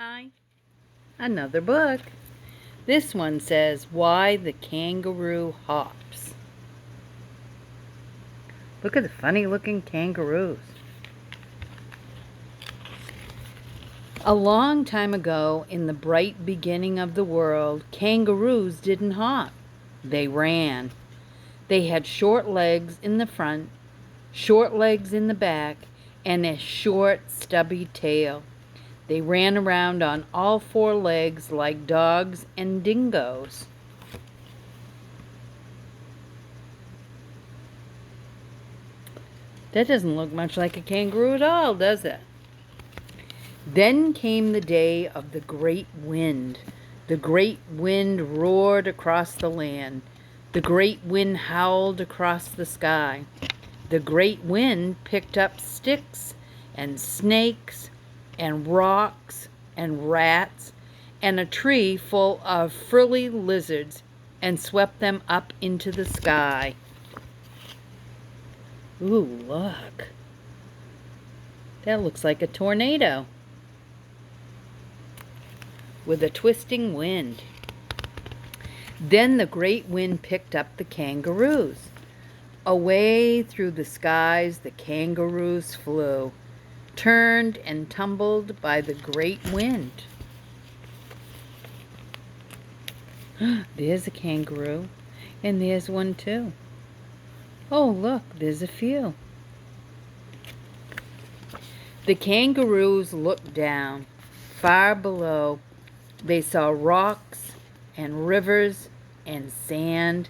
Hi, another book. This one says, Why the Kangaroo Hops. Look at the funny looking kangaroos. A long time ago, in the bright beginning of the world, kangaroos didn't hop. They ran. They had short legs in the front, short legs in the back, and a short, stubby tail. They ran around on all four legs like dogs and dingoes. That doesn't look much like a kangaroo at all, does it? Then came the day of the great wind. The great wind roared across the land. The great wind howled across the sky. The great wind picked up sticks and snakes and rocks and rats and a tree full of frilly lizards and swept them up into the sky. Ooh, look. That looks like a tornado with a twisting wind. Then the great wind picked up the kangaroos. Away through the skies the kangaroos flew, turned and tumbled by the great wind. There's a kangaroo, and there's one too. Oh, look, there's a few. The kangaroos looked down. Far below, they saw rocks and rivers and sand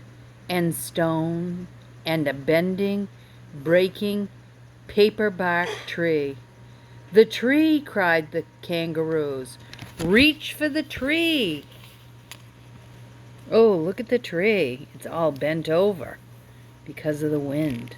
and stone and a bending, breaking, paper-bark tree. The tree, cried the kangaroos. Reach for the tree. Oh, look at the tree. It's all bent over because of the wind.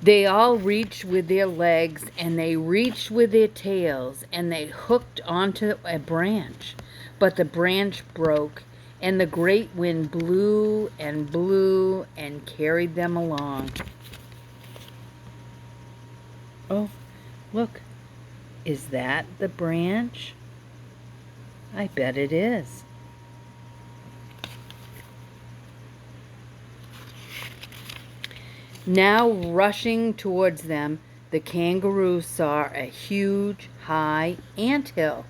They all reached with their legs, and they reached with their tails, and they hooked onto a branch. But the branch broke, and the great wind blew and blew and carried them along. Oh, look. Is that the branch? I bet it is. Now rushing towards them, the kangaroos saw a huge, high anthill.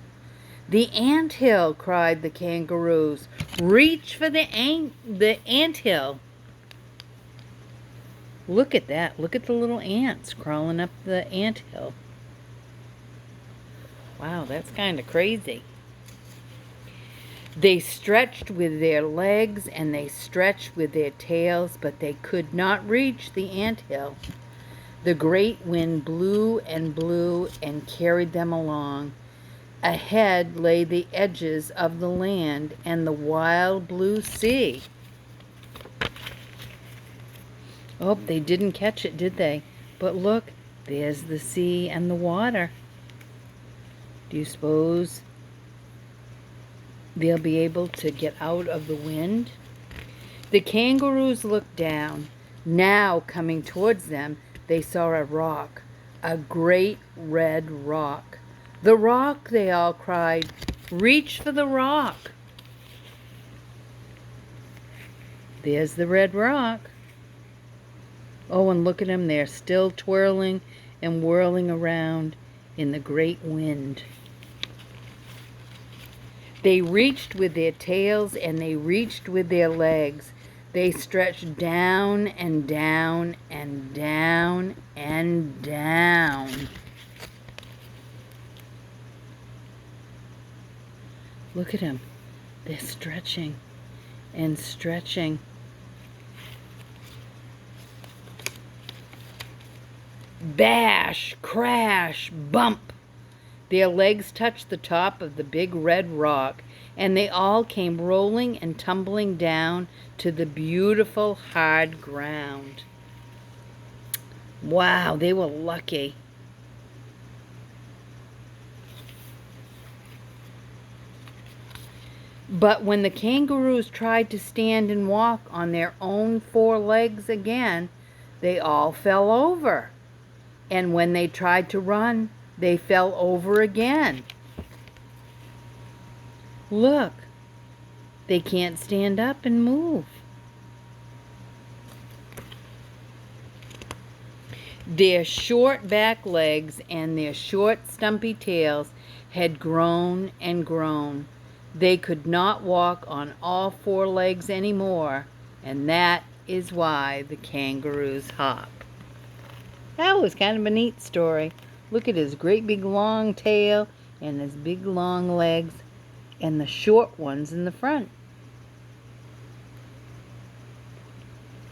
The anthill, cried the kangaroos. Reach for the anthill. Look at that. Look at the little ants crawling up the anthill. Wow, that's kind of crazy. They stretched with their legs and they stretched with their tails, but they could not reach the anthill. The great wind blew and blew and carried them along. Ahead lay the edges of the land and the wild blue sea. Oh, they didn't catch it, did they? But look, there's the sea and the water. Do you suppose they'll be able to get out of the wind? The kangaroos looked down. Now, coming towards them, they saw a rock, a great red rock. The rock, they all cried. Reach for the rock. There's the red rock. Oh, and look at them. They're still twirling and whirling around in the great wind. They reached with their tails and they reached with their legs. They stretched down and down and down and down. Look at them. They're stretching and stretching. Bash, crash, bump. Their legs touched the top of the big red rock, and they all came rolling and tumbling down to the beautiful hard ground. Wow, they were lucky. But when the kangaroos tried to stand and walk on their own four legs again, they all fell over. And when they tried to run, they fell over again. Look, they can't stand up and move. Their short back legs and their short stumpy tails had grown and grown. They could not walk on all four legs anymore, and that is why the kangaroos hop. That was kind of a neat story. Look at his great big long tail and his big long legs and the short ones in the front.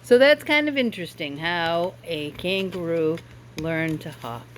So that's kind of interesting how a kangaroo learned to hop.